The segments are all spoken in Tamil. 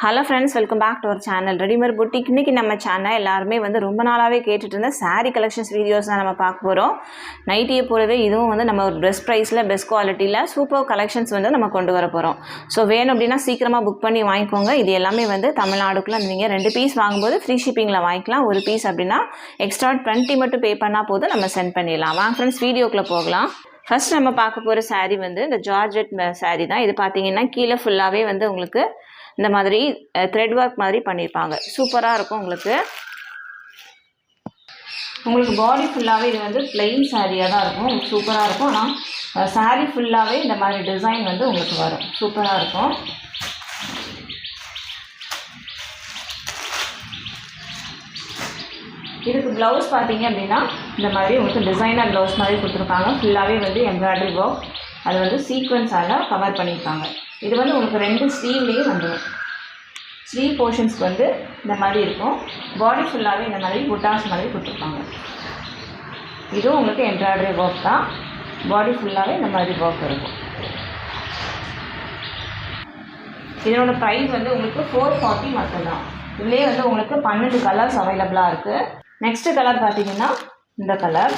Hello friends, welcome back to our channel readymade boutique. இன்றைக்கி நம்ம சேனல் எல்லாருமே ரொம்ப நாளாகவே கேட்டுட்டு இருந்த சாரீ கலெக்ஷன்ஸ் வீடியோஸ் தான் நம்ம பார்க்க போகிறோம். நைட்டியை போலவே இதுவும் நம்ம ஒரு பெஸ்ட் ப்ரைஸில் பெஸ்ட் குவாலிட்டியில் சூப்பர் கலெக்ஷன்ஸ் நம்ம கொண்டு வர போகிறோம். ஸோ வேணும் அப்படின்னா சீக்கிரமாக புக் பண்ணி வாங்கிக்கோங்க. இது எல்லாமே தமிழ்நாடுக்குள்ளே நீங்கள் 2 பீஸ் வாங்கும்போது ஃப்ரீ ஷிப்பிங்கில் வாங்கிக்கலாம். ஒரு பீஸ் அப்படின்னா எக்ஸ்ட்ரா 20 மட்டும் பே பண்ணால் போதும், நம்ம சென்ட் பண்ணிடலாம். வாங்க ஃப்ரெண்ட்ஸ், வீடியோக்குள்ளே போகலாம். ஃபர்ஸ்ட் நம்ம பார்க்க போகிற சாரீ இந்த ஜார்ஜெட் சாரீ தான். இது பார்த்தீங்கன்னா கீழே ஃபுல்லாகவே உங்களுக்கு இந்த மாதிரி த்ரெட் ஒர்க் மாதிரி பண்ணியிருப்பாங்க. சூப்பராக இருக்கும். உங்களுக்கு பாடி ஃபுல்லாகவே இது பிளெயின் சாரியாக தான் இருக்கும். சூப்பராக இருக்கும். ஆனால் சாரீ ஃபுல்லாகவே இந்த மாதிரி டிசைன் உங்களுக்கு வரும். சூப்பராக இருக்கும். இதுக்கு ப்ளவுஸ் பார்த்தீங்க அப்படின்னா இந்த மாதிரி உங்களுக்கு டிசைனர் ப்ளவுஸ் மாதிரி கொடுத்துருக்காங்க. ஃபுல்லாகவே எம்ப்ராய்டரி ஒர்க், அது சீக்வன்ஸால் கவர் பண்ணியிருக்காங்க. இது உங்களுக்கு 2 ஸ்லீவ்லேயும் வந்துடும். ஸ்லீவ் போர்ஷன்ஸ்க்கு இந்த மாதிரி இருக்கும். பாடி ஃபுல்லாகவே இந்த மாதிரி புட்டாஸ் மாதிரி கொடுத்துருப்பாங்க. இதுவும் உங்களுக்கு எம்ப்ராய்டரி ஒர்க் தான். பாடி ஃபுல்லாகவே இந்த மாதிரி ஒர்க் இருக்கும். இதனோட ப்ரைஸ் உங்களுக்கு 440 மட்டும்தான். இதுலேயே உங்களுக்கு 12 கலர்ஸ் அவைலபிளாக இருக்குது. நெக்ஸ்ட்டு கலர் பார்த்தீங்கன்னா இந்த கலர்.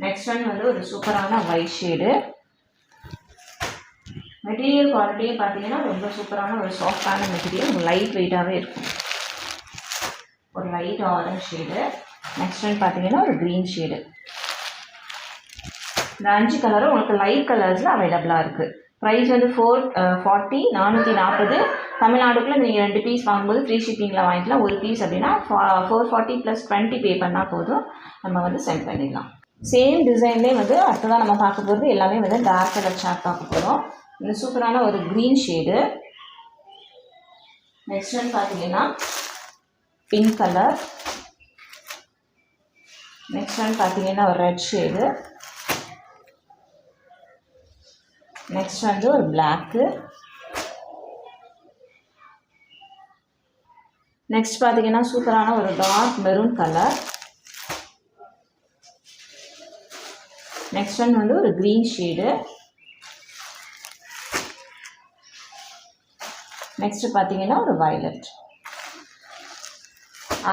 நெக்ஸ்ட் ஒன் ஒரு சூப்பரான ஒயிட் ஷேடு. மெட்டீரியல் குவாலிட்டியே பார்த்தீங்கன்னா ரொம்ப சூப்பரான ஒரு சாஃப்டான மெட்டீரியல். லைட் வெயிட்டாகவே இருக்கும். ஒரு light orange shade. Next one பார்த்தீங்கன்னா ஒரு க்ரீன் ஷேடு. இந்த 5 கலரும் உங்களுக்கு லைட் கலர்ஸில் அவைலபிளாக இருக்குது. ப்ரைஸ் 440, 440. தமிழ்நாடுக்குள்ளே நீங்கள் 2 பீஸ் வாங்கும்போது ஃப்ரீ ஷிப்பிங்கில் வாங்கிக்கலாம். ஒரு பீஸ் அப்படின்னா 440 + 20 பே பண்ணால் போதும், நம்ம சென்ட் பண்ணிடலாம். சேம் டிசைன்லேயே அடுத்ததான் நம்ம பார்க்க போகிறது எல்லாமே டார்க் கலர் சார்ட் பார்க்க போகிறோம். இந்த சூப்பரான ஒரு க்ரீன் ஷேடு. நெக்ஸ்ட் ஒன் பார்த்தீங்கன்னா பிங்க் கலர். நெக்ஸ்ட் ஒன் பார்த்தீங்கன்னா ஒரு ரெட் ஷேடு. நெக்ஸ்ட் ஒரு பிளாக்கு. நெக்ஸ்ட் பார்த்தீங்கன்னா சூப்பரான ஒரு dark maroon colour. Next one ஒரு க்ரீன் ஷேடு. நெக்ஸ்ட் பார்த்தீங்கன்னா ஒரு வயலட்.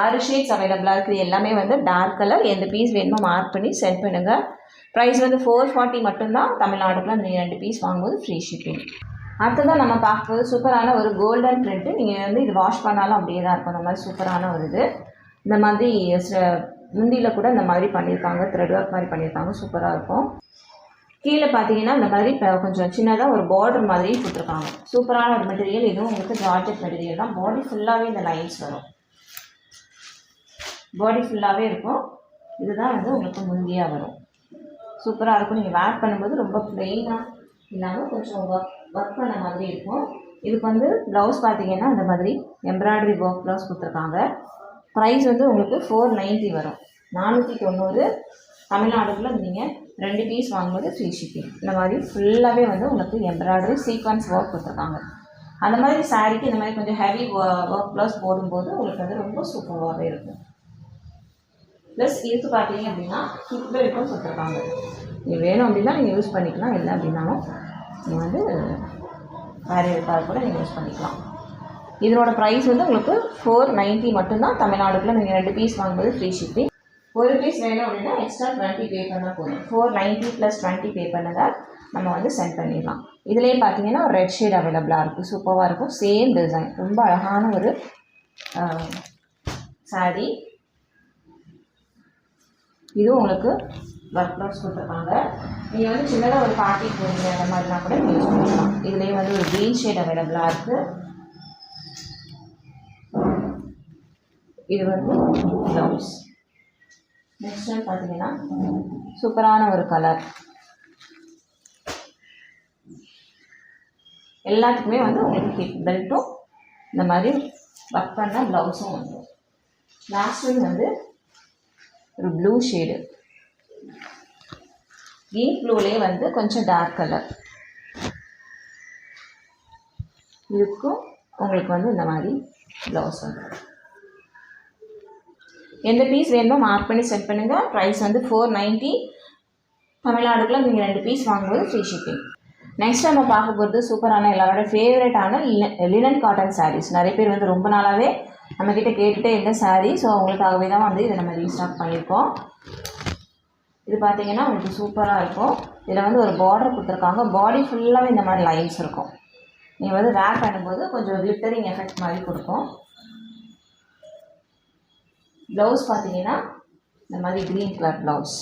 6 ஷேட்ஸ் அவைலபிளாக இருக்குது. எல்லாமே டார்க் கலர். எந்த பீஸ் வேணுமோ மார்க் பண்ணி சென்ட் பண்ணுங்கள். ப்ரைஸ் 440 மட்டும்தான். தமிழ்நாடுக்குள்ள நீங்கள் 2 பீஸ் வாங்கும்போது ஃப்ரீ ஷிப்பிங். அடுத்ததான் நம்ம பார்க்கும்போது சூப்பரான ஒரு கோல்டன் பிரிண்ட்டு. நீங்கள் இது வாஷ் பண்ணாலும் அப்படியே தான் இருக்கும். அந்த மாதிரி சூப்பரான ஒரு இது. இந்த மாதிரி முந்தியில் கூட இந்த மாதிரி பண்ணியிருக்காங்க. த்ரெட் ஒர்க் மாதிரி பண்ணியிருக்காங்க. சூப்பராக இருக்கும். கீழே பார்த்தீங்கன்னா இந்த மாதிரி கொஞ்சம் சின்னதாக ஒரு பார்டர் மாதிரி கொடுத்துருக்காங்க. சூப்பரான ஒரு மெட்டீரியல். இதுவும் உங்களுக்கு ஜார்ஜெட் மெட்டீரியல் தான். பாடி ஃபுல்லாகவே இந்த லைன்ஸ் வரும். பாடி ஃபுல்லாகவே இருக்கும். இதுதான் உங்களுக்கு முந்தியாக வரும். சூப்பராக இருக்கும். நீங்கள் வேர் பண்ணும்போது ரொம்ப ப்ளெயினாக இல்லாமல் கொஞ்சம் ஒர்க் பண்ண மாதிரி இருக்கும். இதுக்கு ப்ளவுஸ் பார்த்தீங்கன்னா இந்த மாதிரி எம்ப்ராய்டரி ஒர்க் ப்ளவுஸ் கொடுத்துருக்காங்க. ப்ரைஸ் உங்களுக்கு 490 வரும். 490. தமிழ்நாடுக்குள்ளே நீங்கள் 2 பீஸ் வாங்கும்போது ஃப்ரீ ஷிப்பிங். இந்த மாதிரி ஃபுல்லாகவே உங்களுக்கு எம்ப்ராய்டரி சீக்வன்ஸ் ஒர்க் கொடுத்துருக்காங்க. அந்த மாதிரி சாரீக்கு இந்த மாதிரி கொஞ்சம் ஹெவி ஒர்க் ப்ளவுஸ் போடும்போது உங்களுக்கு ரொம்ப சூப்பராகவே இருக்கும். ப்ளஸ் இதுக்கு பார்த்தீங்க அப்படின்னா ஹிப் பெல்ட்டும் கொடுத்துருக்காங்க. நீங்கள் வேணும் அப்படின்னா நீங்கள் யூஸ் பண்ணிக்கலாம். இல்லை அப்படின்னாலும் நீங்கள் வேறு எதுக்காக கூட நீங்கள் யூஸ் பண்ணிக்கலாம். இதனோட ப்ரைஸ் உங்களுக்கு 490 மட்டும்தான். தமிழ்நாடுக்குள்ளே நீங்கள் 2 பீஸ் வாங்கும்போது ஃப்ரீ ஷிப்பிங். ஒரு பீஸ் வேணும் அப்படின்னா எக்ஸ்ட்ரா 20 பே பண்ணால் போதும். 490 + 20 பே பண்ணதால் நம்ம சென்ட் பண்ணிடலாம். இதுலேயே பார்த்தீங்கன்னா ஒரு ரெட் ஷேட் அவைலபிளாக இருக்குது. சூப்பராக இருக்கும். Same design. ரொம்ப அழகான ஒரு சாரீ. இதுவும் உங்களுக்கு ஒர்க் ப்ளவுஸ் கொடுத்துருக்காங்க. நீங்கள் சின்னதாக ஒரு பார்ட்டி போடுங்க அந்த மாதிரினா கூட நீங்கள் யூஸ் பண்ணிக்கலாம். இதுலேயே ஒரு க்ரீன் ஷேட் அவைலபிளாக இருக்குது. இது ப்ளவுஸ். நெக்ஸ்ட் பார்த்தீங்கன்னா சூப்பரான ஒரு கலர். எல்லாத்துக்குமே உங்களுக்கு ஹிப் பெல்ட்டும் இந்த மாதிரி ஒர்க் பண்ண ப்ளவுஸும் வந்துடும். லாஸ்ட் ஒரு ப்ளூ ஷேடு. டீப் ப்ளூலேயே கொஞ்சம் டார்க் கலர். இதுக்கும் உங்களுக்கு இந்த மாதிரி ப்ளவுஸ் வந்துடும். எந்த பீஸ் வேணுமோ மார்க் பண்ணி சென்ட் பண்ணுங்கள். ப்ரைஸ் 490. தமிழ்நாடுக்குள்ளே நீங்கள் 2 பீஸ் வாங்கும்போது ஃப்ரீ ஷிப்பிங். நெக்ஸ்ட் நம்ம பார்க்க போகிறது சூப்பரான எல்லாரோட ஃபேவரட்டான லினன் காட்டன் சாரீஸ். நிறைய பேர் வந்து ரொம்ப நாளாகவே நம்மக்கிட்ட கேட்டுகிட்டே இருந்த சாரீ. ஸோ அவங்களுக்காகவே தான் வந்து இதை நம்ம ரீஸ்டாக் பண்ணியிருக்கோம். இது பார்த்தீங்கன்னா உங்களுக்கு சூப்பராக இருக்கும். இதில் வந்து ஒரு பார்டர் கொடுத்துருக்காங்க. பாடி ஃபுல்லாகவே இந்த மாதிரி லைன்ஸ் இருக்கும். நீங்கள் வந்து வேர் பண்ணும்போது கொஞ்சம் கிளிட்டரிங் எஃபெக்ட் மாதிரி கொடுக்கும். ப்ளவுஸ் பார்த்தீங்கன்னா இந்த மாதிரி க்ரீன் கலர் ப்ளவுஸ்.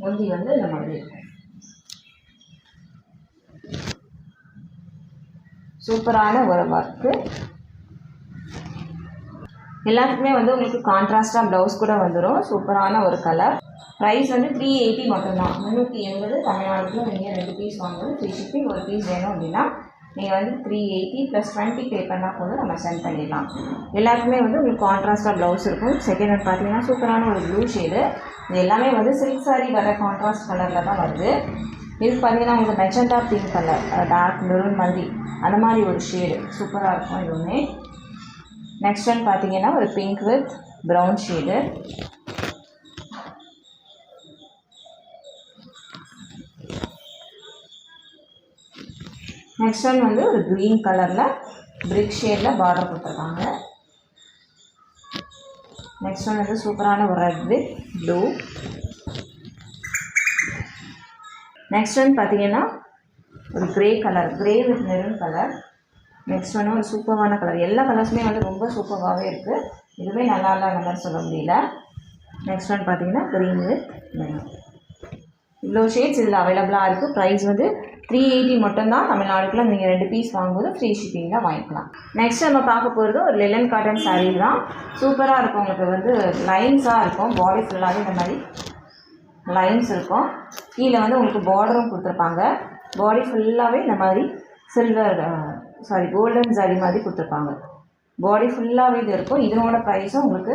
முந்தி வந்து இந்த மாதிரி இருக்கும். சூப்பரான ஒரு ஒர்க்கு. எல்லாத்துக்குமே வந்து உங்களுக்கு கான்ட்ராஸ்டாக ப்ளவுஸ் கூட வந்துடும். சூப்பரான ஒரு கலர். ப்ரைஸ் வந்து 380 மட்டும்தான். 380 தமிழ்நாட்டுக்குள்ள நீங்கள் 2 பீஸ் வாங்குவது ஃப்ரீ ஷிப்பிங். ஒரு பீஸ் வேணும் அப்படின்னா நீங்கள் வந்து 380 + 20 பே பண்ணால் போதும், நம்ம சென்ட் பண்ணிடலாம். எல்லாருக்குமே வந்து உங்களுக்கு கான்ட்ராஸ்டாக ப்ளவுஸ் இருக்கும். செகண்ட் ஒன் பார்த்தீங்கன்னா சூப்பரான ஒரு ப்ளூ ஷேடு. இது எல்லாமே வந்து சில்க் சாரீ வர கான்ட்ராஸ்ட் கலரில் தான் வருது. இது பார்த்தீங்கன்னா உங்களுக்கு magenta pink colour, dark maroon மாதிரி அந்த மாதிரி ஒரு ஷேடு சூப்பராக இருக்கும் இதுவுமே. நெக்ஸ்ட் ஒன் பார்த்தீங்கன்னா ஒரு pink with brown shade. Next one வந்து ஒரு க்ரீன் கலரில் பிரிக் ஷேடில் பார்டர் கொடுத்துருக்காங்க. நெக்ஸ்ட் ஒன் வந்து சூப்பரான ஒரு red with blue. Next one பார்த்தீங்கன்னா ஒரு grey colour, grey with maroon colour. Next ஒன்று ஒரு சூப்பரான கலர். எல்லா கலர்ஸுமே வந்து ரொம்ப சூப்பராகவே இருக்குது. இதுவே நல்லா இல்லை அந்த மாதிரி சொல்ல முடியல. நெக்ஸ்ட் ஒன் பார்த்தீங்கன்னா க்ரீன் வித் மெரூன். இவ்வளோ ஷேட்ஸ் இதில் அவைலபிளாக இருக்குது. ப்ரைஸ் வந்து 380 மட்டும்தான். தமிழ்நாடுக்குள்ள நீங்கள் 2 பீஸ் வாங்கும்போது ஃப்ரீ ஷிப்பிங்கில் வாங்கிக்கலாம். நெக்ஸ்ட் நம்ம பார்க்க போகிறது ஒரு லினன் காட்டன் சாரீ தான். சூப்பராக இருக்கும். உங்களுக்கு வந்து லைன்ஸாக இருக்கும். பாடி ஃபுல்லாகவே இந்த மாதிரி லைன்ஸ் இருக்கும். கீழே வந்து உங்களுக்கு பார்டரும் கொடுத்துருப்பாங்க. பாடி ஃபுல்லாகவே இந்த மாதிரி கோல்டன் சாரீ மாதிரி கொடுத்துருப்பாங்க. பாடி ஃபுல்லாகவே இது இருக்கும். இதனோட ப்ரைஸும் உங்களுக்கு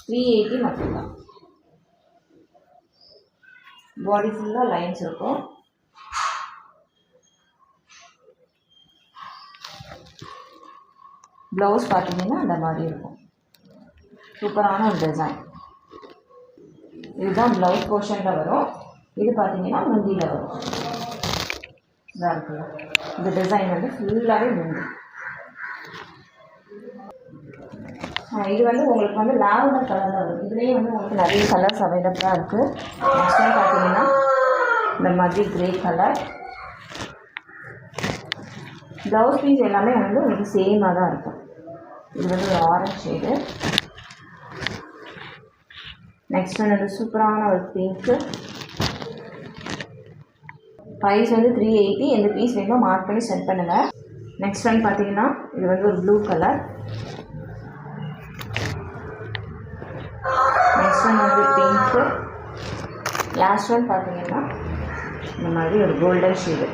380 மட்டும்தான். பாடி ஃபுல்லாக லைன்ஸ் இருக்கும். ப்ளவுஸ் பார்த்தீங்கன்னா அந்த மாதிரி இருக்கும். சூப்பரான ஒரு டிசைன். இதுதான் ப்ளவுஸ் போர்ஷனில் வரும். இது பார்த்தீங்கன்னா முந்தியில் வரும். இதாக இருக்குல்ல, இந்த டிசைன் வந்து ஃபுல்லாகவே முந்தி. இது வந்து உங்களுக்கு வந்து லாவெண்டர் கலரில் வரும். இதுலேயே வந்து உங்களுக்கு நிறைய கலர்ஸ் அவைலபிளாக இருக்குது. நெக்ஸ்ட் டைம் பார்த்தீங்கன்னா இந்த மாதிரி க்ரே கலர். ப்ளவுஸ் பீஸ் எல்லாமே வந்து உங்களுக்கு சேமாக தான் இருக்கும். இது வந்து ஒரு ஆரஞ்ச் ஷேடு. நெக்ஸ்ட் வந்து சூப்பரான ஒரு பிங்க்கு. ப்ரைஸ் வந்து 380. எந்த பீஸ் வேணும் மார்க் பண்ணி சென்ட் பண்ணுங்கள். நெக்ஸ்ட் ஒன் பார்த்தீங்கன்னா இது வந்து ஒரு ப்ளூ கலர். நெக்ஸ்ட் ஒன் வந்து பிங்க்கு. லாஸ்ட் ஒன் பார்த்தீங்கன்னா இந்த மாதிரி ஒரு கோல்டன் ஷேடு.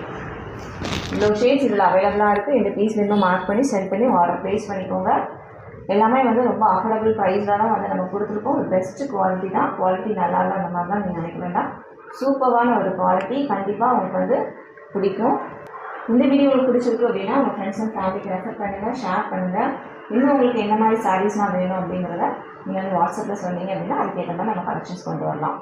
இவ்வளோ ஷேட்ஸ் இதில் அவைலபிளாக இருக்குது. இந்த பீஸ் வேணும் மார்க் பண்ணி சென்ட் பண்ணி ஆர்டர் ப்ளேஸ் பண்ணிக்கோங்க. எல்லாமே வந்து ரொம்ப அஃபோர்டபுள் ப்ரைஸில் தான் வந்து நம்ம கொடுத்துருக்கோம். ஒரு பெஸ்ட்டு குவாலிட்டி தான். குவாலிட்டி நல்லா இல்லை அந்த மாதிரி தான் நீங்கள் நினைக்க வேண்டாம். சூப்பரான ஒரு குவாலிட்டி. கண்டிப்பாக உங்களுக்கு வந்து பிடிக்கும். இந்த வீடியோ உங்களுக்கு பிடிச்சிருக்கு அப்படின்னா உங்கள் ஃப்ரெண்ட்ஸ் அண்ட் ஃபேமிலிக்கு ரெஃபர் பண்ணுங்கள், ஷேர் பண்ணுங்கள். இன்னும் உங்களுக்கு என்ன மாதிரி சாரீஸ்லாம் வேணும் அப்படிங்கிறத நீங்கள் வந்து வாட்ஸ்அப்பில் சொன்னீங்க அப்படின்னா அதுக்கேற்ற மாதிரி நம்ம கலெக்ஷன்ஸ் கொண்டு வரலாம்.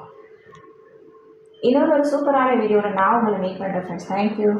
இன்னொரு சூப்பரான வீடியோவில் நான் உங்களை மீட் பண்ணுறேன் ஃப்ரெண்ட்ஸ். தேங்க்யூ.